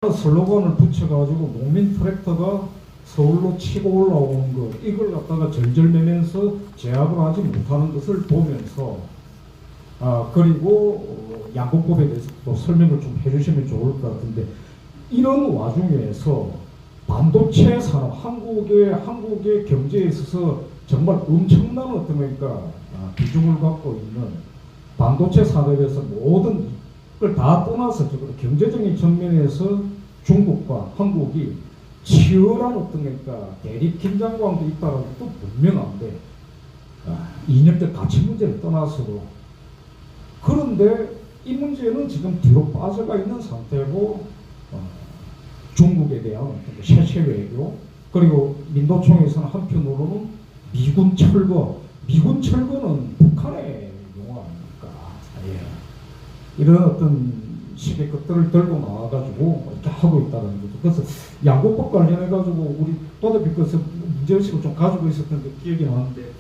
슬로건을 붙여가지고 농민 트랙터가 서울로 치고 올라오는 것, 이걸 갖다가 절절매면서 제압을 하지 못하는 것을 보면서 그리고 양곡법에 대해서 또 설명을 좀 해주시면 좋을 것 같은데, 이런 와중에서 반도체 산업, 한국의 경제에 있어서 정말 엄청난 비중을 갖고 있는 반도체 산업에서 모든 그걸 다 떠나서 경제적인 측면에서 중국과 한국이 치열한 대립 긴장감도 있다는 것도 분명한데, 이념적 가치 문제를 떠나서도, 그런데 이 문제는 지금 뒤로 빠져가 있는 상태고, 중국에 대한 세체 외교, 그리고 민노총에서는 한편으로는 미군 철거는 북한의 용어 아닙니까? 이런 식의 것들을 들고 나와가지고 이렇게 하고 있다는 거죠. 그래서 양곡법 관련해가지고 우리 도대표께서 문제의식을 좀 가지고 있었던 게 기억이 나는데.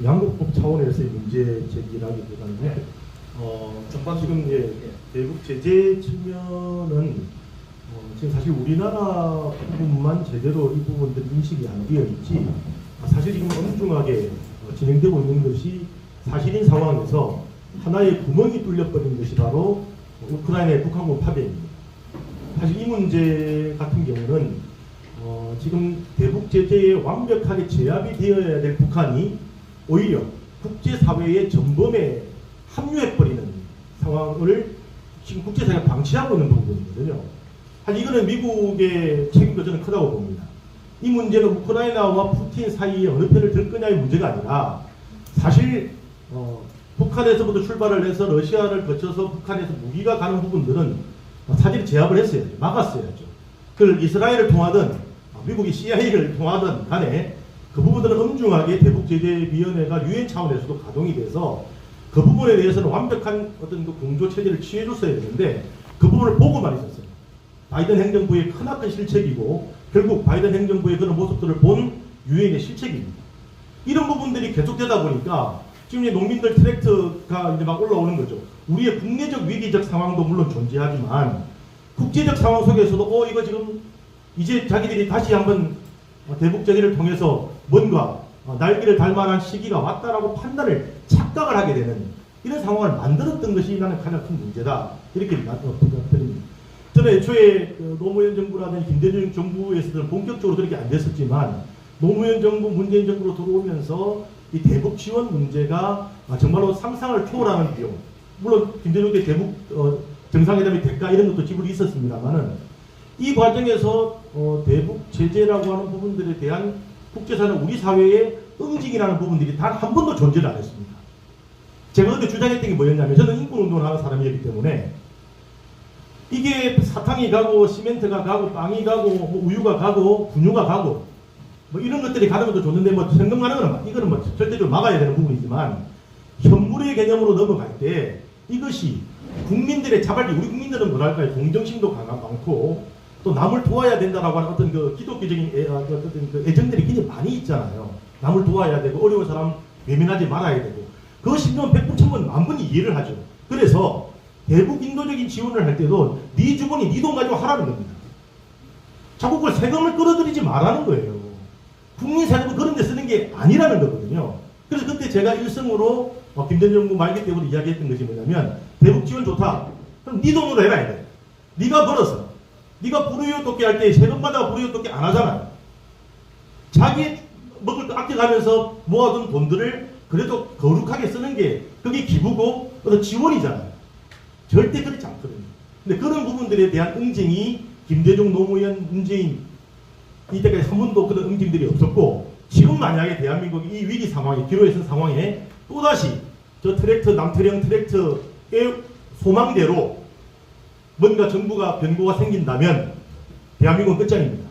양곡법 차원에서의 문제 제기라기보다는 지금 대북 제재 측면은 지금 사실 우리나라 부분만 제대로 이 부분들 인식이 안 되어 있지, 사실 지금 엄중하게 진행되고 있는 것이 사실인 상황에서 하나의 구멍이 뚫려버린 것이 바로 우크라이나의 북한군 파병입니다. 사실 이 문제 같은 경우는 지금 대북 제재에 완벽하게 제압이 되어야 될 북한이 오히려 국제사회의 전범에 합류해버리는 상황을 지금 국제사회가 방치하고 있는 부분이거든요. 사실 이거는 미국의 책임도 저는 크다고 봅니다. 이 문제는 우크라이나와 푸틴 사이에 어느 편을 들 거냐의 문제가 아니라, 사실 북한에서부터 출발을 해서 러시아를 거쳐서 북한에서 무기가 가는 부분들은 사실 제압을 했어야죠. 막았어야죠. 그걸 이스라엘을 통하든 미국이 CIA를 통하든 간에 그 부분들은 엄중하게 대북제재위원회가 유엔 차원에서도 가동이 돼서 그 부분에 대해서는 완벽한 어떤 그 공조 체제를 취해줬어야 되는데, 그 부분을 보고만 있었어요. 바이든 행정부의 크나큰 실책이고, 결국 바이든 행정부의 그런 모습들을 본 유엔의 실책입니다. 이런 부분들이 계속되다 보니까 지금 이제 농민들 트랙터가 이제 막 올라오는 거죠. 우리의 국내적 위기적 상황도 물론 존재하지만, 국제적 상황 속에서도 이거 지금 이제 자기들이 다시 한번 대북 제재를 통해서 뭔가 날개를 달 만한 시기가 왔다라고 판단을 착각을 하게 되는 이런 상황을 만들었던 것이 나는 가장 큰 문제다, 이렇게 생각드립니다. 저는 애초에 노무현 정부라든지 김대중 정부에서는 본격적으로 그렇게 안 됐었지만, 노무현 정부, 문재인 정부로 들어오면서 이 대북 지원 문제가 정말로 상상을 초월하는 비용, 물론 김대중 때 대북 정상회담의 대가 이런 것도 지불이 있었습니다만은, 이 과정에서 대북 제재라고 하는 부분들에 대한 국제사는 우리 사회의 응징이라는 부분들이 단 한 번도 존재를 안 했습니다. 제가 그때 주장했던 게 뭐였냐면, 저는 인권운동을 하는 사람이기 때문에 이게 사탕이 가고 시멘트가 가고 빵이 가고 우유가 가고 분유가 가고 이런 것들이 가는 것도 좋는데 생각하는 거는 이거는 절대적으로 막아야 되는 부분이지만, 현물의 개념으로 넘어갈 때 이것이 국민들의 자발이, 우리 국민들은 뭐랄까요, 동정심도 많고 또 남을 도와야 된다라고 하는 어떤 그 기독교적인 어떤 그 애정들이 굉장히 많이 있잖아요. 남을 도와야 되고 어려운 사람 외면하지 말아야 되고, 그것이면 100번, 1000번, 만번 이해를 하죠. 그래서 대북 인도적인 지원을 할 때도 네 주머니 네 돈 가지고 하라는 겁니다. 자꾸 그걸 세금을 끌어들이지 말라는 거예요. 국민 세금은 그런 데 쓰는 게 아니라는 거거든요. 그래서 그때 제가 일성으로 김대중 정부 말기 때부터 이야기했던 것이 뭐냐면, 대북 지원 좋다. 그럼 네 돈으로 해라 이거예요. 네가 벌어서. 네가 불우이웃 돕기 할 때 세금마다 불우이웃 돕기 안 하잖아요. 자기 먹을 거 아껴가면서 모아둔 돈들을 그래도 거룩하게 쓰는 게 그게 기부고 어떤 지원이잖아요. 절대 그렇지 않거든요. 근데 그런 부분들에 대한 응징이 김대중, 노무현, 문재인 이때까지 한 번도 그런 응징들이 없었고, 지금 만약에 대한민국이 이 위기 상황에, 기로에 선 상황에 또다시 저 트랙터, 남태령 트랙터의 소망대로 뭔가 정부가 변고가 생긴다면 대한민국은 끝장입니다.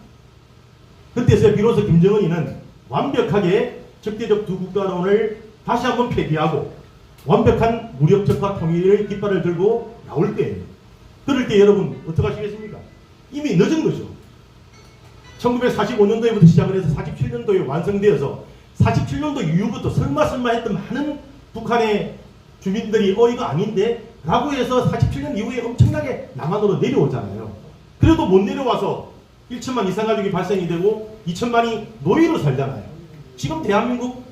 그때서야 비로소 김정은이는 완벽하게 적대적 두 국가론을 다시 한번 폐기하고 완벽한 무력 적화 통일의 깃발을 들고 나올 거예요. 그럴 때 여러분 어떻게 하시겠습니까? 이미 늦은 거죠. 1945년도에부터 시작을 해서 47년도에 완성되어서 47년도 이후부터 설마 했던 많은 북한의 주민들이 이거 아닌데 라고 해서 47년 이후에 엄청나게 남한으로 내려오잖아요. 그래도 못 내려와서 1천만 이상가족이 발생이 되고 2천만이 노예로 살잖아요. 지금 대한민국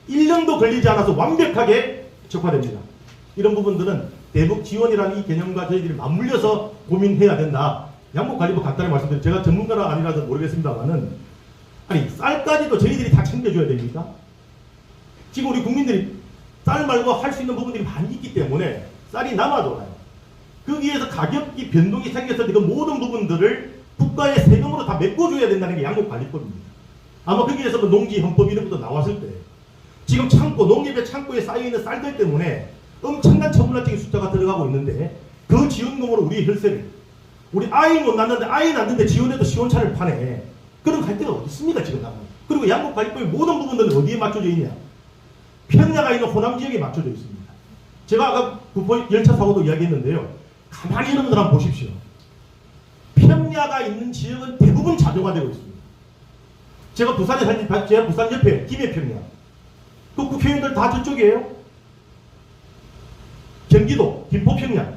1년도 걸리지 않아서 완벽하게 적화됩니다. 이런 부분들은 대북 지원이라는 이 개념과 저희들이 맞물려서 고민해야 된다. 양국관리법 간단히 말씀드리면 제가 전문가는 아니라서 모르겠습니다만은 아니 쌀까지도 저희들이 다 챙겨줘야 됩니까? 지금 우리 국민들이 쌀 말고 할 수 있는 부분들이 많이 있기 때문에 쌀이 남아돌아요. 거기에서 가격이 변동이 생겼을 때 그 모든 부분들을 국가의 세금으로 다 메꿔줘야 된다는 게 양국관리법입니다. 아마 거기에서 그 농지헌법 이런 것도 나왔을 때 지금 창고, 농협의 창고에 쌓여있는 쌀들 때문에 엄청난 천문학적인 숫자가 들어가고 있는데 그 지원금으로 우리 혈세를 우리 아이 못 낳는데 아이 낳는데 지원해도 시원차를 파네. 그런 갈등이 어디 있습니까 지금 나는. 그리고 양국관리법의 모든 부분들은 어디에 맞춰져 있냐. 평야가 있는 호남 지역에 맞춰져 있습니다. 제가 아까 구포 열차 사고도 이야기했는데요. 가만히 여러분들 한번 보십시오. 평야가 있는 지역은 대부분 자동화되고 있습니다. 제가 부산에 살지, 제가 부산 옆에 김해평야. 그 국회의원들 다 저쪽이에요. 경기도 김포평야.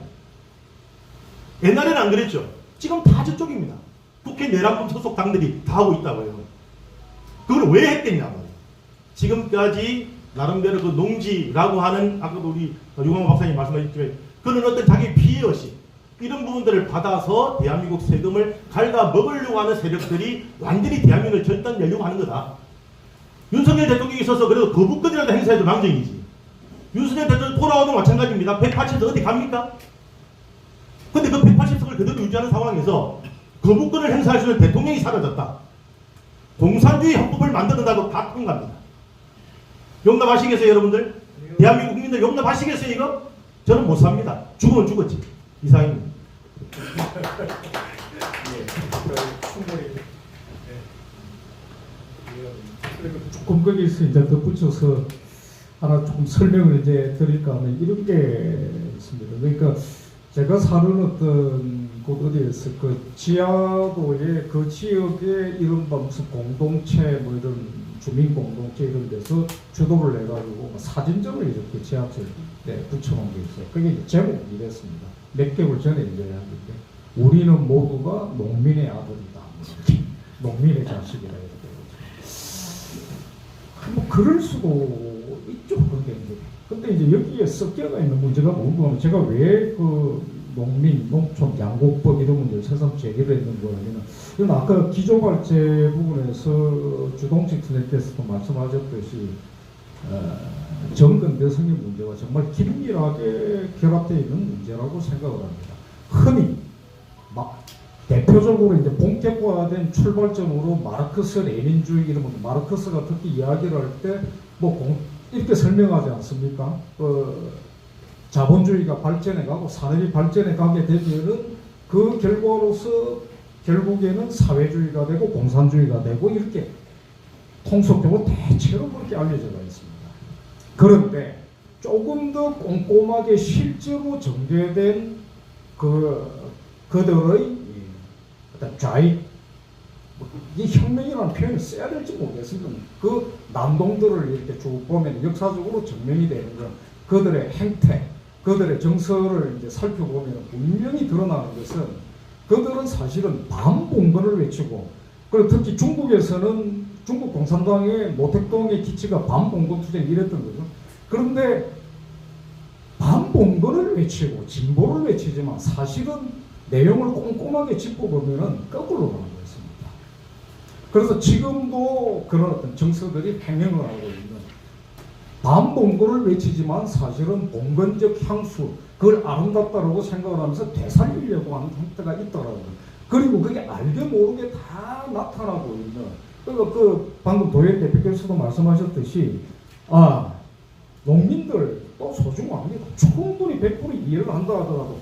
옛날에는 안 그랬죠. 지금 다 저쪽입니다. 국회 내란범 소속 당들이 다 하고 있다고요. 그걸 왜 했겠냐 말이에요. 지금까지 나름대로 그 농지라고 하는 아까도 우리 유광호 박사님 말씀하셨지만 그런 어떤 자기 피해의식 이런 부분들을 받아서 대한민국 세금을 갉아먹으려고 하는 세력들이 완전히 대한민국을 절단내려고 하는 거다. 윤석열 대통령이 있어서 그래도 거부권이라도 행사해도 망정이지. 윤석열 대통령 돌아오도 마찬가지입니다. 180석 어디 갑니까? 근데 그 180석을 그대로 유지하는 상황에서 거부권을 행사할 수 있는 대통령이 사라졌다. 공산주의 헌법을 만든다고 다 통과합니다. 용납하시겠어요 여러분들? 대한민국 국민들 용납하시겠어요 이거? 저는 못 삽니다. 죽으면 죽었지. 이상입니다. 충분히. 조금 거기서 이제 덧붙여서 하나 조금 설명을 이제 드릴까 하면 이런 게 있습니다. 그러니까 제가 사는 어떤 곳 어디에서 그 지하도에 그 지역에 이른바 무슨 공동체 뭐 이런 주민 공동체 이런 데서 주도를 해가지고 사진전을 이렇게 지하철에 붙여놓은 게 있어요. 그게 제목이 이랬습니다. 몇 개월 전에 이제 했는데 우리는 모두가 농민의 아들이다. 농민의 자식이다. 이렇게. 뭐 그럴 수도 있죠. 근데 이제 여기에 섞여가 있는 문제가 뭐냐면 제가 왜 그 농민, 농촌, 양곡법 이런 문제를 새삼 제기를 했는 거냐면 이건 아까 기조발제 부분에서 주동식 선생님께서도 말씀하셨듯이 정근대성의 문제와 정말 긴밀하게 결합되어 있는 문제라고 생각을 합니다. 흔히 막 대표적으로 이제 본격화된 출발점으로 마르크스 레닌주의 이런 것, 마르크스가 특히 이야기를 할 때 뭐 이렇게 설명하지 않습니까? 자본주의가 발전해 가고 산업이 발전해 가게 되면은 그 결과로서 결국에는 사회주의가 되고 공산주의가 되고 이렇게 통속적으로 대체로 그렇게 알려져가 있습니다. 그런데 조금 더 꼼꼼하게 실제로 전개된 그들의 어떤 좌익 이 혁명이라는 표현을 써야 될지 모르겠습니다. 그 남동들을 이렇게 쭉 보면 역사적으로 증명이 되는 건 그들의 행태, 그들의 정서를 이제 살펴보면 분명히 드러나는 것은 그들은 사실은 반봉건을 외치고 그리고 특히 중국에서는 중국 공산당의 모택동의 기치가 반봉건 투쟁 이랬던 거죠. 그런데 반봉건을 외치고 진보를 외치지만 사실은 내용을 꼼꼼하게 짚어보면은 거꾸로 가는 거였습니다. 그래서 지금도 그런 어떤 정서들이 팽행을 하고 있는 반봉건을 외치지만 사실은 봉건적 향수 그걸 아름답다라고 생각을 하면서 되살리려고 하는 형태가 있더라고요. 그리고 그게 알게 모르게 다 나타나고 있는 그러니까 그 방금 도현 대표께서도 말씀하셨듯이 농민들 또 소중합니다. 충분히 100% 이해를 한다 하더라도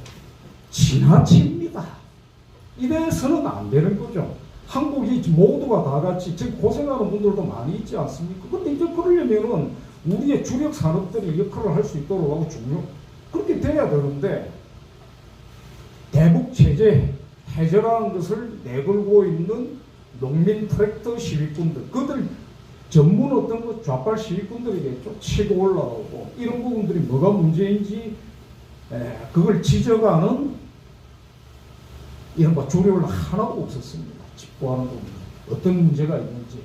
지나칩니다. 이래서는 안 되는 거죠. 한국이 모두가 다 같이 지금 고생하는 분들도 많이 있지 않습니까? 근데 이제 그러려면은 우리의 주력 산업들이 역할을 할 수 있도록 하고 그렇게 돼야 되는데 대북 제재 해제라는 것을 내걸고 있는 농민 트랙터 시위꾼들 그들 전문 어떤 그 좌빨 시위꾼들에게 좀 치고 올라오고 이런 부분들이 뭐가 문제인지 그걸 지적하는 이런 주력을 하나도 없었습니다. 짚고하는 부분 어떤 문제가 있는지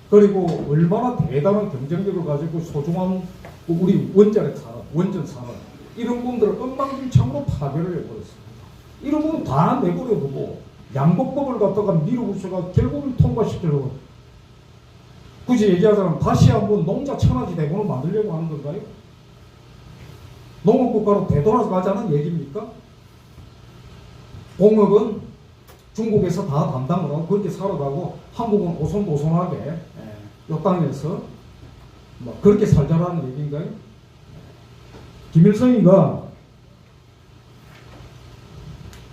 그리고 얼마나 대단한 경쟁력을 가지고 소중한 우리 원자력 산업, 원전 산업 이런 부분들을 엉망진창으로 파괴를 해버렸습니다. 이런 부분 다 내버려두고 양곡법을 갖다가 밀어붙여가 결국은 통과시키려고 굳이 얘기하자면 다시 한번 농자 천하지 대군을 만들려고 하는 건가요? 농업국가로 되돌아가자는 얘기입니까? 공업은 중국에서 다 담당을 하고 그렇게 살아가고 한국은 오손도손하게 요 땅에서 뭐 그렇게 살자라는 얘기인가요? 김일성이가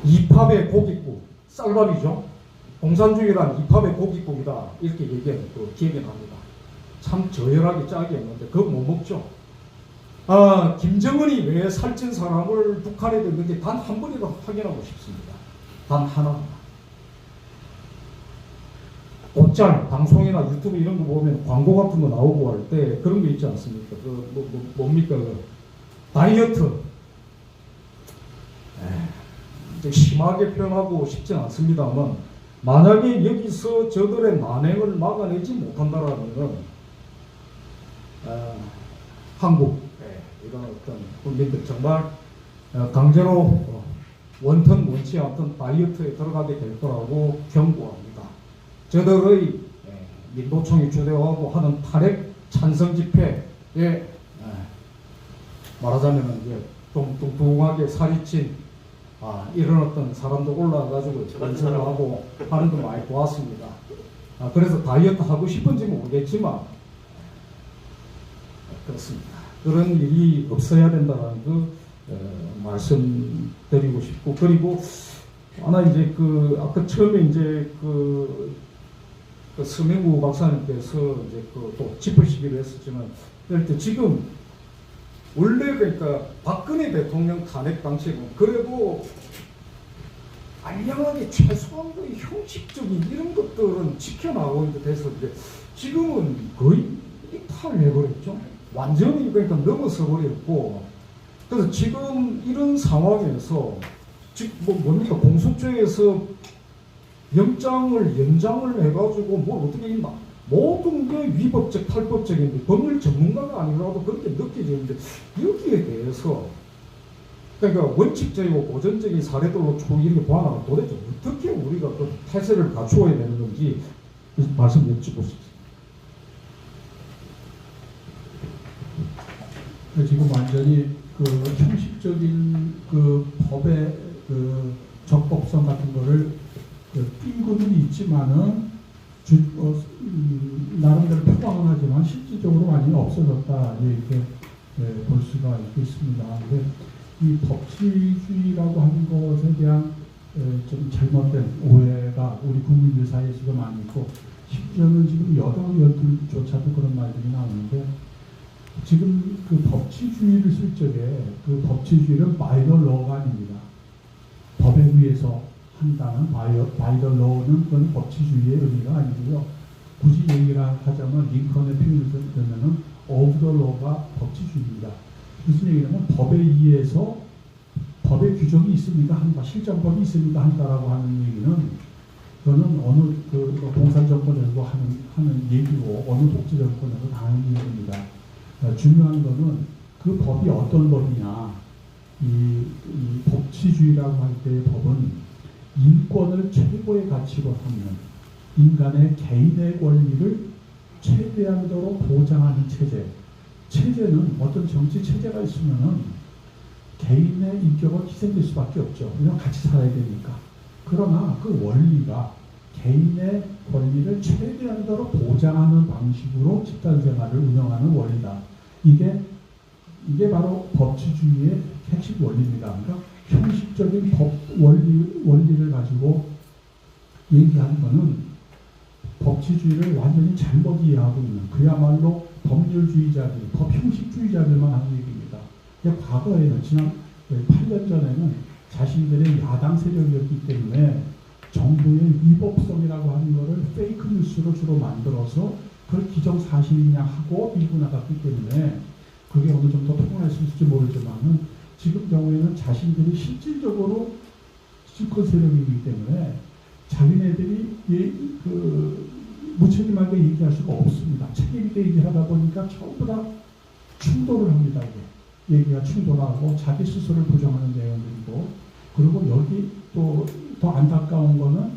이팝의 고깃국, 쌀밥이죠. 공산주의란 이팝의 고깃국이다 이렇게 얘기하는 또 기억이 납니다. 참 저열하게 짜게였는데 그거 못 먹죠. 김정은이 왜 살찐 사람을 북한에 뒀는지 단 한 번이라도 확인하고 싶습니다. 단 하나. 곧잘 방송이나 유튜브 이런 거 보면 광고 같은 거 나오고 할 때 그런 게 있지 않습니까? 뭡니까? 다이어트. 심하게 표현하고 싶진 않습니다만 만약에 여기서 저들의 난행을 막아내지 못한다라면 한국 이런 어떤 국민들 정말 강제로 원턴 원치 않던 다이어트에 들어가게 될 거라고 경고합니다. 저들의 민노총이 주도하고 하는 탈핵 찬성 집회에 말하자면 이제 좀 뚱뚱하게 살이 찐 이런 어떤 사람도 올라와가지고 연설을 하고 하는 거 많이 보았습니다. 그래서 다이어트 하고 싶은지 모르겠지만 그렇습니다. 그런 일이 없어야 된다는 거 말씀드리고 싶고 그리고 하나 이제 아까 처음에 이제 서명구 박사님께서 이제 또 짚으시기로 했었지만 그럴 지금 원래 그러니까 박근혜 대통령 탄핵 당시에는 그래도 알량하게 최소한 형식적인 이런 것들은 지켜나오는 듯 해서 지금은 거의 이탈해버렸죠. 완전히 그러니까 넘어서 버렸고 그래서 지금 이런 상황에서 뭡니까 공소처에서 영장을 연장을 해가지고 뭘 어떻게 있나 모든 게 위법적 탈법적인데 법률 전문가가 아니라도 그렇게 느껴지는데 여기에 대해서 그러니까 원칙적이고 고전적인 사례들로 쭉 이렇게 보완하면 도대체 어떻게 우리가 그 태세를 갖추어야 되는 건지 말씀 여쭙고 싶습니다. 지금 완전히 형식적인 법의 적법성 같은 거를 띄고는 있지만은 나름대로 표방은 하지만 실질적으로 많이 없어졌다 이렇게 볼 수가 있겠습니다. 근데 이 법치주의라고 하는 것에 대한 좀 잘못된 오해가 우리 국민들 사이에서도 많이 있고 심지어는 지금 여당 의원들조차도 그런 말들이 나오는데 지금 법치주의를 쓸 적에 법치주의는 바이럴 러가 아닙니다. 법에 의해서 한다는 바이럴 러는 그건 법치주의의 의미가 아니고요. 굳이 얘기를 하자면 링컨의 표현을 쓰면은 of the law가 법치주의입니다. 무슨 얘기냐면 법에 의해서 법의 규정이 있습니다 한다, 실정법이 있습니다 한다라고 하는 얘기는 그거는 어느 공산 정권에서도 하는 얘기고 어느 독재 정권에서도 하는 얘기입니다. 중요한 거는 그 법이 어떤 법이냐. 이 법치주의라고 할 때의 법은 인권을 최고의 가치로 삼는 인간의 개인의 권리를 최대한도로 보장하는 체제. 체제는 어떤 정치 체제가 있으면은 개인의 인격은 희생될 수밖에 없죠. 그냥 같이 살아야 되니까. 그러나 그 원리가 개인의 권리를 최대한도로 보장하는 방식으로 집단생활을 운영하는 원리다. 이게 바로 법치주의의 핵심 원리입니다. 그러니까 형식적인 법 원리를 가지고 얘기하는 것은 법치주의를 완전히 잘못 이해하고 있는 그야말로 법률주의자들, 법형식주의자들만 하는 얘기입니다. 과거에는 지난 8년 전에는 자신들의 야당 세력이었기 때문에 정부의 위법성이라고 하는 것을 페이크 뉴스로 주로 만들어서 그걸 기정사실이냐 하고 밀고 나갔기 때문에 그게 어느 정도 통할 수 있을지 모르지만은 지금 경우에는 자신들이 실질적으로 집권 세력이기 때문에 자기네들이 무책임하게 얘기할 수가 없습니다. 책임있게 얘기하다 보니까 전부 다 충돌을 합니다. 이게 얘기가 충돌하고 자기 스스로를 부정하는 내용들이고, 그리고 여기 또 더 안타까운 거는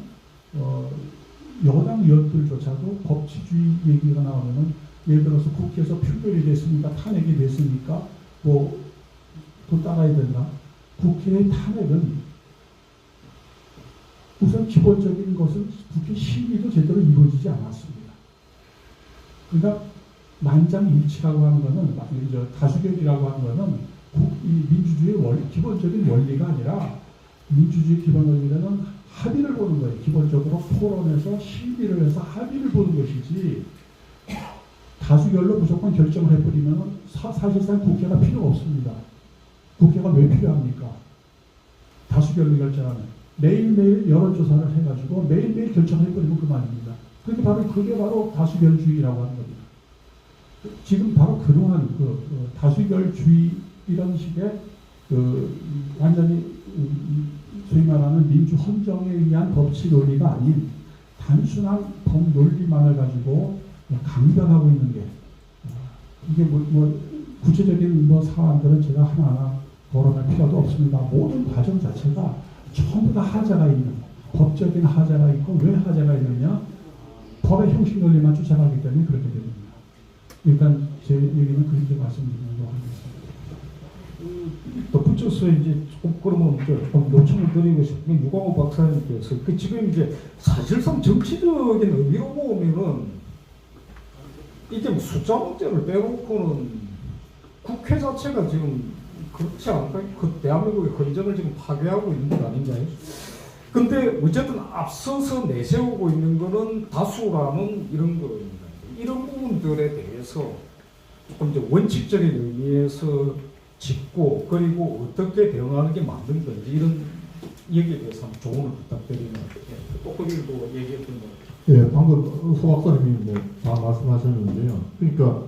여당 의원들조차도 법치주의 얘기가 나오면은, 예를 들어서 국회에서 표결이 됐으니까 탄핵이 됐으니까 뭐 또 따라야 된다. 국회의 탄핵은 우선 기본적인 것은 국회 심의도 제대로 이루어지지 않았습니다. 그러니까 만장일치라고 하는 것은, 다수결이라고 하는 것은 이 민주주의의 기본적인 원리가 아니라, 민주주의 기본 원리는 합의를 보는 거예요. 기본적으로 토론해서 심의를 해서 합의를 보는 것이지, 다수결로 무조건 결정을 해버리면 사실상 국회가 필요가 없습니다. 국회가 왜 필요합니까? 다수결로 결정하는. 매일매일 여론조사를 해가지고 매일매일 결정해버리면 그만입니다. 그게 바로 다수결주의라고 하는 겁니다. 지금 바로 그러한 다수결주의 이런 식의 완전히 소위 말하는 민주 헌정에 의한 법치 논리가 아닌 단순한 법 논리만을 가지고 강변하고 있는 게, 이게 구체적인 사안들은 제가 하나하나 거론할 필요도 없습니다. 모든 과정 자체가 전부 다 하자가 있는, 법적인 하자가 있고, 왜 하자가 있느냐? 법의 형식 논리만 쫓아가기 때문에 그렇게 됩니다. 일단 제 얘기는 그렇게 말씀드리도록 하겠습니다. 덧붙여서 이제 조금 그러면 좀 요청을 드리고 싶은 게, 유광호 박사님께서 지금 이제 사실상 정치적인 의미로 보면은 이게 숫자 문제를 빼놓고는 국회 자체가 지금 그렇지 않을까요? 대한민국의 헌정을 지금 파괴하고 있는 것 아닌가요? 근데 어쨌든 앞서서 내세우고 있는 거는 다수라는 이런 거입니다. 이런 부분들에 대해서 조금 이제 원칙적인 의미에서 짚고, 그리고 어떻게 대응하는 게 맞는 건지, 이런 얘기에 대해서 한번 조언을 부탁드립니다. 똑똑이도 얘기했던 것 같아요. 예, 방금 소 박사님이 다 말씀하셨는데요. 그러니까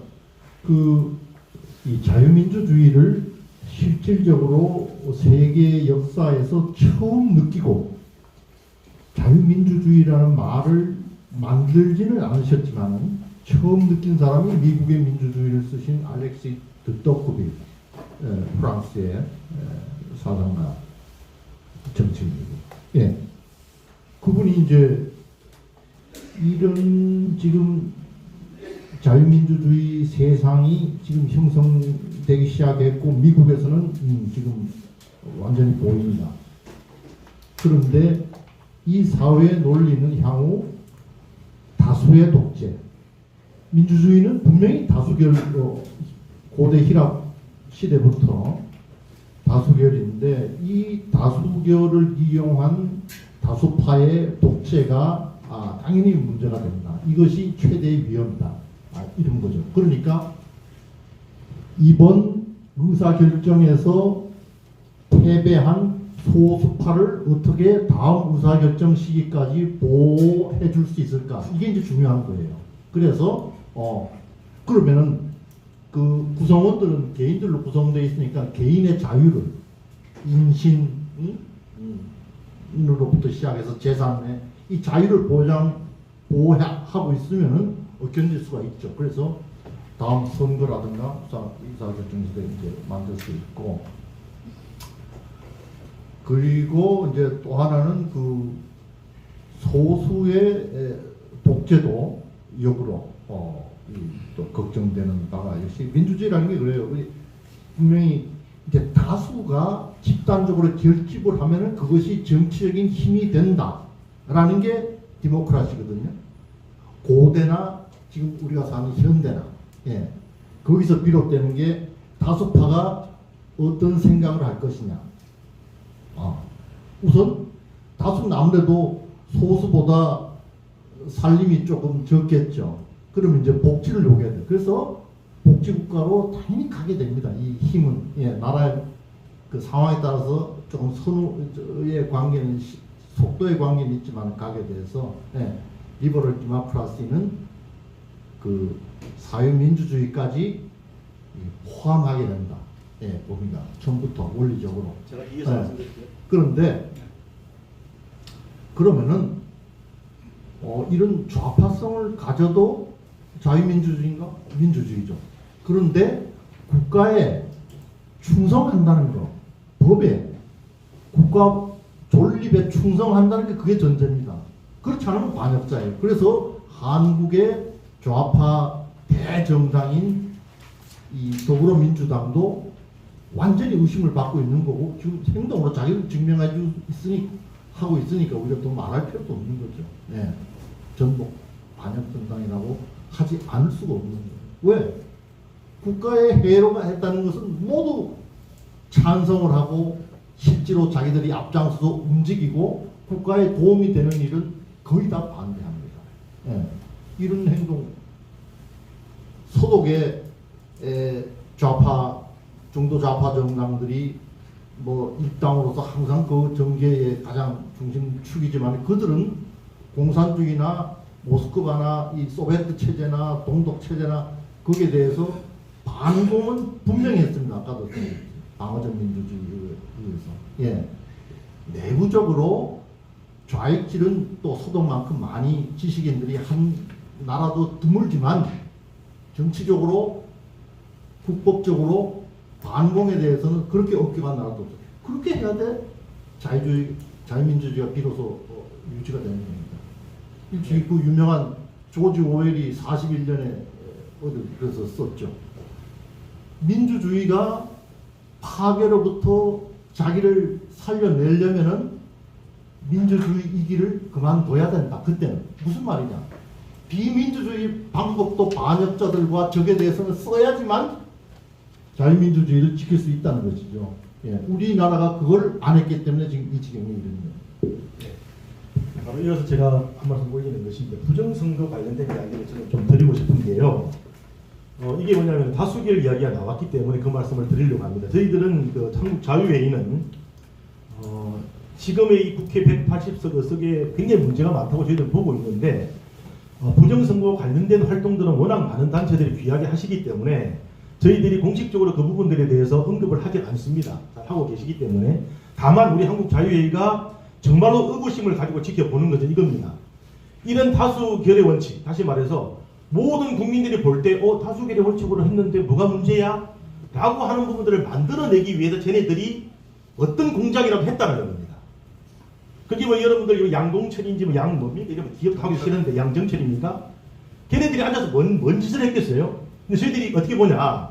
이 자유민주주의를 실질적으로 세계 역사에서 처음 느끼고, 자유민주주의라는 말을 만들지는 않으셨지만 처음 느낀 사람이 미국의 민주주의를 쓰신 알렉시 드 토크빌, 프랑스의 사상가, 정치인이고, 예, 그분이 이제 이런 지금 자유민주주의 세상이 지금 형성되기 시작했고, 미국에서는 지금 완전히 보입니다. 그런데 이 사회의 논리는 향후 다수의 독재, 민주주의는 분명히 다수결로, 고대 히랍 시대부터 다수결인데, 이 다수결을 이용한 다수파의 독재가 당연히 문제가 된다. 이것이 최대의 위험이다. 이런 거죠. 그러니까 이번 의사결정에서 패배한 소수파를 어떻게 다음 의사결정 시기까지 보호해 줄 수 있을까? 이게 이제 중요한 거예요. 그래서 그러면은 그 구성원들은 개인들로 구성되어 있으니까 개인의 자유를, 인신으로부터 시작해서 재산의 이 자유를 보호하고 있으면은 견딜 수가 있죠. 그래서 다음 선거라든가 의사결정 시대 이제 만들 수 있고, 그리고 이제 또 하나는 그 소수의 독재도 역으로 또 걱정되는 바가, 역시 민주주의라는 게 그래요. 분명히 이제 다수가 집단적으로 결집을 하면은 그것이 정치적인 힘이 된다라는 게 디모크라시거든요. 고대나 지금 우리가 사는 현대나, 예, 거기서 비롯되는 게 다수파가 어떤 생각을 할 것이냐. 우선 다수는 아무래도 소수보다 살림이 조금 적겠죠. 그러면 이제 복지를 요구해야 돼요. 그래서 복지국가로 당연히 가게 됩니다. 이 힘은, 예, 나라의 그 상황에 따라서 조금 선후의 관계는, 속도의 관계는 있지만 가게 돼서, 예, 리버럴 디모크라시는 그 사회민주주의까지 포함하게 된다. 예, 봅니다. 처음부터 원리적으로. 제가 이해서 말씀드릴게요. 그런데 그러면은 이런 좌파성을 가져도 자유민주주의인가? 민주주의죠. 그런데 국가에 충성한다는 거, 법에, 국가 존립에 충성한다는 게 그게 전제입니다. 그렇지 않으면 반역자예요. 그래서 한국의 좌파 대정당인 이 더불어민주당도 완전히 의심을 받고 있는 거고 지금 행동으로 자기를 증명해 하고 있으니까 우리가 더 말할 필요도 없는 거죠. 네. 전복 반역정당이라고 하지 않을 수가 없는 거예요. 왜? 국가에 해로가 했다는 것은 모두 찬성을 하고 실제로 자기들이 앞장서서 움직이고 국가에 도움이 되는 일은 거의 다 반대합니다. 예. 이런 행동 소독의 좌파 중도 좌파 정당들이 뭐 입당으로서 항상 그 정계의 가장 중심축이지만 그들은 공산주의나 모스크바나 이 소비에트 체제나 동독 체제나 거기에 대해서 반공은 분명히 했습니다. 아까도 방어적 민주주의에 의해서. 예. 내부적으로 좌익질은 또 소독만큼 많이 지식인들이 한 나라도 드물지만 정치적으로 국법적으로 반공에 대해서는 그렇게 억격한 나라도 없어요. 그렇게 해야 돼 자유민주주의가 비로소 유지가 되는 겁니다. 일찍 그 유명한 조지 오웰이 41년에 어디 그래서 썼죠. 민주주의가 파괴로부터 자기를 살려내려면은 민주주의 이기를 그만둬야 된다. 그때는 무슨 말이냐? 비민주주의 방법도 반역자들과 적에 대해서는 써야지만 자유민주주의를 지킬 수 있다는 것이죠. 예. 우리나라가 그걸 안 했기 때문에 지금 이 지경에 이르는 거예요. 바로 이어서 제가 한 말씀 올리는 것이 이제 부정선거 관련된 이야기를 저는 좀 드리고 싶은데요. 이게 뭐냐면 다수결 이야기가 나왔기 때문에 그 말씀을 드리려고 합니다. 저희들은 그 한국 자유회의는 지금의 이 국회 180석에 굉장히 문제가 많다고 저희들은 보고 있는데 부정선거 관련된 활동들은 워낙 많은 단체들이 귀하게 하시기 때문에 저희들이 공식적으로 그 부분들에 대해서 언급을 하지 않습니다. 잘 하고 계시기 때문에 다만 우리 한국 자유회의가 정말로 의구심을 가지고 지켜보는 것은 이겁니다. 이런 다수결의 원칙, 다시 말해서 모든 국민들이 볼 때 다수결의 원칙으로 했는데 뭐가 문제야? 라고 하는 부분들을 만들어내기 위해서 쟤네들이 어떤 공작이라도 했다는 겁니다. 그게 뭐 여러분들 양동철인지 뭐 뭡니까? 이러면 기억하기 싫은데 양정철입니까? 걔네들이 앉아서 뭔 짓을 했겠어요? 근데 저희들이 어떻게 보냐?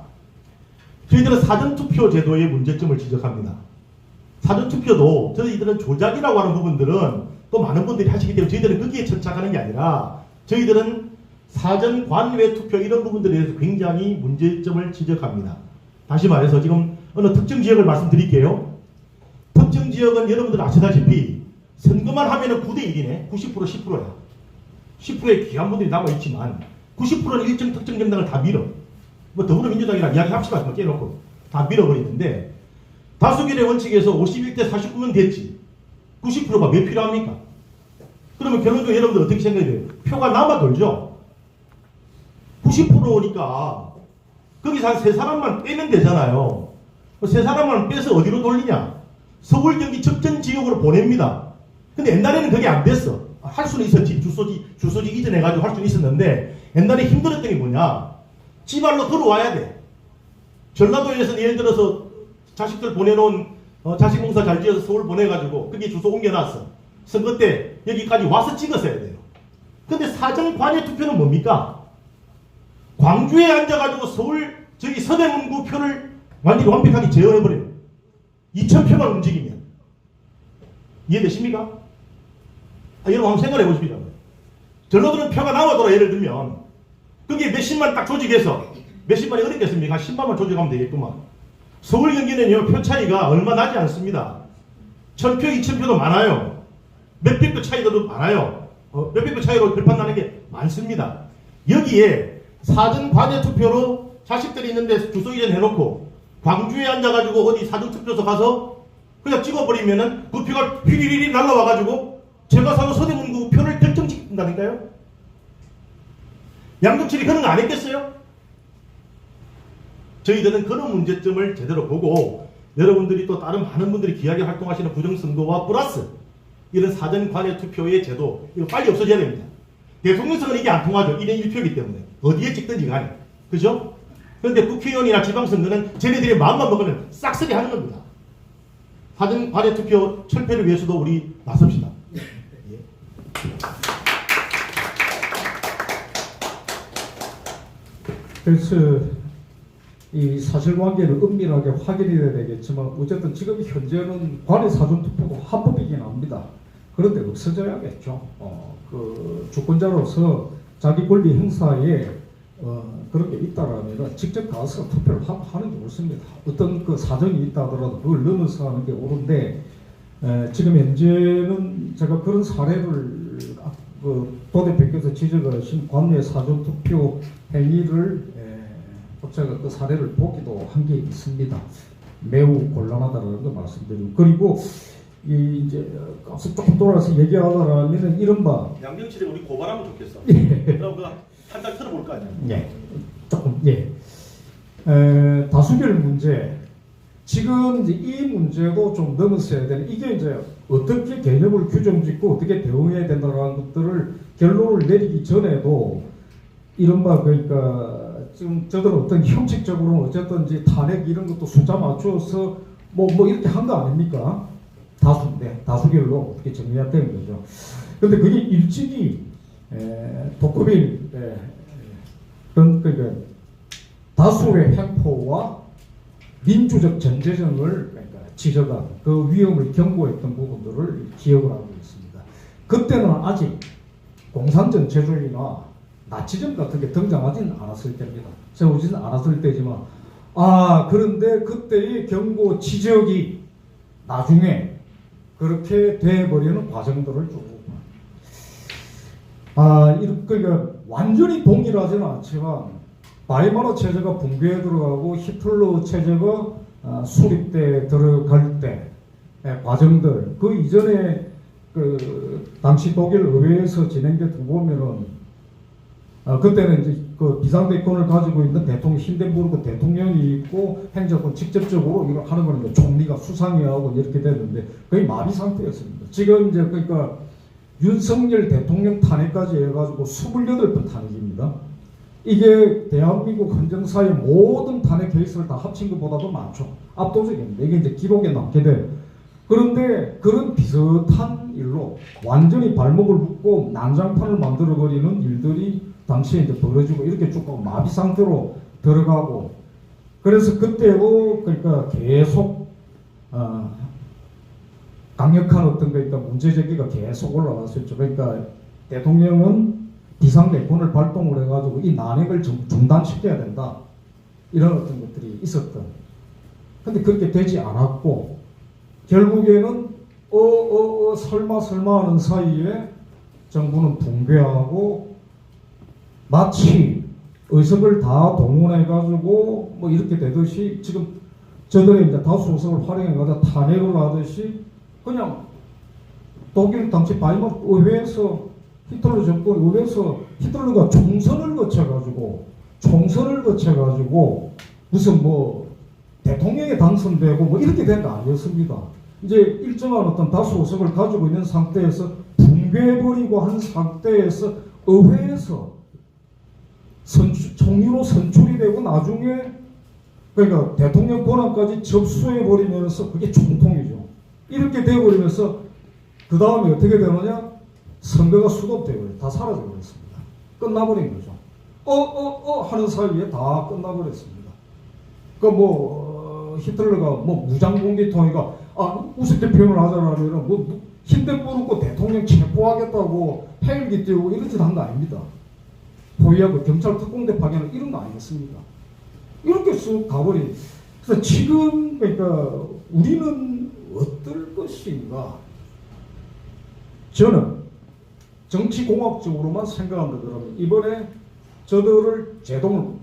저희들은 사전투표 제도의 문제점을 지적합니다. 사전투표도 저희들은 조작이라고 하는 부분들은 또 많은 분들이 하시기 때문에 저희들은 거기에 천착하는 게 아니라 저희들은 사전 관외 투표 이런 부분들에 대해서 굉장히 문제점을 지적합니다. 다시 말해서 지금 어느 특정 지역을 말씀드릴게요. 특정 지역은 여러분들 아시다시피 선거만 하면은 9대1이네. 90% 10%야. 10%의 귀한 분들이 남아있지만 90%는 일정 특정 정당을 다 밀어. 뭐 더불어민주당이랑 이야기합시다. 깨놓고 다 밀어버리는데 다수결의 원칙에서 51대 49면 됐지. 90%가 왜 필요합니까? 그러면 결론적으로 여러분들 어떻게 생각해요? 표가 남아 돌죠? 90%니까 거기서 한 3사람만 빼면 되잖아요. 3사람만 빼서 어디로 돌리냐? 서울, 경기 접전 지역으로 보냅니다. 근데 옛날에는 그게 안 됐어. 할 수는 있었지. 주소지 이전해가지고 할 수는 있었는데 옛날에 힘들었던 게 뭐냐? 지발로 걸어와야 돼. 전라도에서는 예를 들어서 자식들 보내놓은 자식 농사 잘 지어서 서울 보내가지고 거기 주소 옮겨놨어. 선거 때 여기까지 와서 찍었어야 돼요. 근데 사전 관외 투표는 뭡니까? 광주에 앉아가지고 서울 저기 서대문구 표를 완전히 완벽하게 제어해버려요. 2000표만 움직이면. 이해되십니까? 여러분 한번 생각해 보십시오. 전라도는 표가 나와더라. 예를 들면 거기에 몇십만 딱 조직해서 몇십만이 어렵겠습니까? 한 10만만 조직하면 되겠구만. 서울 경기는요 표 차이가 얼마 나지 않습니다. 1000표 2000표도 많아요. 몇백 표 차이도 많아요. 몇백 표 차이로 결판 나는 게 많습니다. 여기에 사전 관외 투표로 자식들이 있는데 주소 이전 해놓고 광주에 앉아가지고 어디 사전 투표소 가서 그냥 찍어버리면은 그 표가 휘리리리 날라와가지고 제가 사는 서대문구 표를 결정짓는다니까요. 양정칠이 그런 거 안 했겠어요? 저희들은 그런 문제점을 제대로 보고 여러분들이 또 다른 많은 분들이 귀하게 활동하시는 부정선거와 플러스 이런 사전 관외 투표의 제도 이거 빨리 없어져야 됩니다. 대통령 선거는 이게 안 통하죠. 1인 1표이기 때문에 어디에 찍든지 간에 그죠? 그런데 국회의원이나 지방선거는 쟤네들이 마음만 먹으면 싹쓸이 하는 겁니다. 사전 관외 투표 철폐를 위해서도 우리 나섭시다. 예. 그래서 이 사실관계는 은밀하게 확인이 돼야 되겠지만 어쨌든 지금 현재는 관외 사전투표도 합법이긴 합니다. 그런데 없어져야겠죠. 그 주권자로서 자기 권리 행사에 그런 게 있다라면 직접 가서 투표를 하는 게 옳습니다. 어떤 그 사정이 있다 하더라도 그걸 넘어서 하는 게 옳은데 지금 현재는 제가 그런 사례를 그 도대표께서 지적하신 관외 사전투표 행위를 제가 그 사례를 보기도 한 게 있습니다. 매우 곤란하다는 거 말씀드리고 그리고 이제 조금 돌아서 얘기하자면 이른바 양정칠이 우리 고발하면 좋겠어. 예. 그럼 그 한 달 틀어볼 거 아니야. 예, 조금 예. 다수결 문제 지금 이제 이 문제도 좀 넘었어야 되는 이게 이제 어떻게 개념을 규정짓고 어떻게 대응해야 된다는 것들을 결론을 내리기 전에도 이른바 그러니까 지금 저들은 어떤 형식적으로는 어쨌든 이제 탄핵 이런 것도 숫자 맞춰서 뭐 이렇게 한 거 아닙니까? 다수인데 다수결로 어떻게 정리해야 되는 거죠. 근데 그게 일찍이 독거빈 그러니까 다수의 횡포와 민주적 전제정을 그러니까 지적한 그 위험을 경고했던 부분들을 기억을 하고 있습니다. 그때는 아직 공산전체주의나 나치즘 같은 게 등장하지는 않았을 때입니다. 세우지는 않았을 때지만 그런데 그때의 경고 지적이 나중에 그렇게 돼버리는 과정들을 쭉 그러니까 완전히 동일하지는 않지만 바이마르 체제가 붕괴에 들어가고 히틀러 체제가 수립돼 들어갈 때 과정들 그 이전에 그 당시 독일 의회에서 진행됐던 보면은 그때는 이제 그 비상대권을 가지고 있는 대통령 힌덴부르크 대통령이 있고 행정권 직접적으로 이걸 하는 거는 총리가 수상이하고 이렇게 됐는데 거의 마비 상태였습니다. 지금 이제 그러니까 윤석열 대통령 탄핵까지 해가지고 28번 탄핵입니다. 이게 대한민국 헌정사의 모든 탄핵 케이스를 다 합친 것보다도 많죠. 압도적입니다. 이게 이제 기록에 남게 돼. 그런데 그런 비슷한 일로 완전히 발목을 묶고 난장판을 만들어버리는 일들이 당시에 이제 벌어지고 이렇게 쭉 가고 마비 상태로 들어가고 그래서 그때도 그러니까 계속 강력한 어떤 그러니까 문제 제기가 계속 올라왔었죠. 그러니까 대통령은 비상대권을 발동을 해가지고 이 난핵을 중단시켜야 된다. 이런 어떤 것들이 있었던. 근데 그렇게 되지 않았고 결국에는 설마 하는 사이에 정부는 붕괴하고 마치 의석을 다 동원해가지고 뭐 이렇게 되듯이 지금 저들의 이제 다수 의석을 활용해가지고 탄핵을 하듯이 그냥 독일 당시 바이마르 의회에서 히틀러 정권 의회에서 히틀러가 총선을 거쳐가지고 무슨 뭐 대통령에 당선되고 뭐 이렇게 된 거 아니었습니다. 이제 일정한 어떤 다수 의석을 가지고 있는 상태에서 붕괴해버리고 한 상태에서 의회에서 총리로 선출이 되고 나중에 그러니까 대통령 권한까지 접수해버리면서 그게 총통이죠. 이렇게 돼버리면서 그 다음에 어떻게 되느냐? 선거가 수도되어버려요. 다 사라져버렸습니다. 끝나버린 거죠. 하는 사이에 다 끝나버렸습니다. 그러니까 히틀러가 무장공개통이가 우습게 표현을 하자면 힌덴부르크 대통령 체포하겠다고 헬기 띄우고 이런 짓 한 거 아닙니다. 포위하고 경찰 특공대 파견을 이런 거 아니었습니다. 이렇게 쑥 가버린. 그래서 지금 그러니까 우리는 어떨 것인가? 저는 정치공학적으로만 생각한다 그러면 이번에 저들을 제동을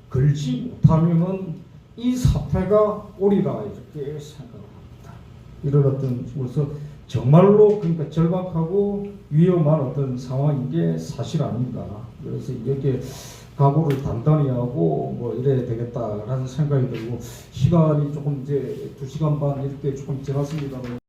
걸지 못하면은 이 사태가 오리라 이렇게 생각합니다. 이런 어떤 그래서 정말로 그러니까 절박하고 위험한 어떤 상황인 게 사실 아닌가. 그래서 여기에 각오를 단단히 하고 뭐 이래야 되겠다라는 생각이 들고 시간이 조금 이제 2시간 반 이렇게 조금 지났습니다.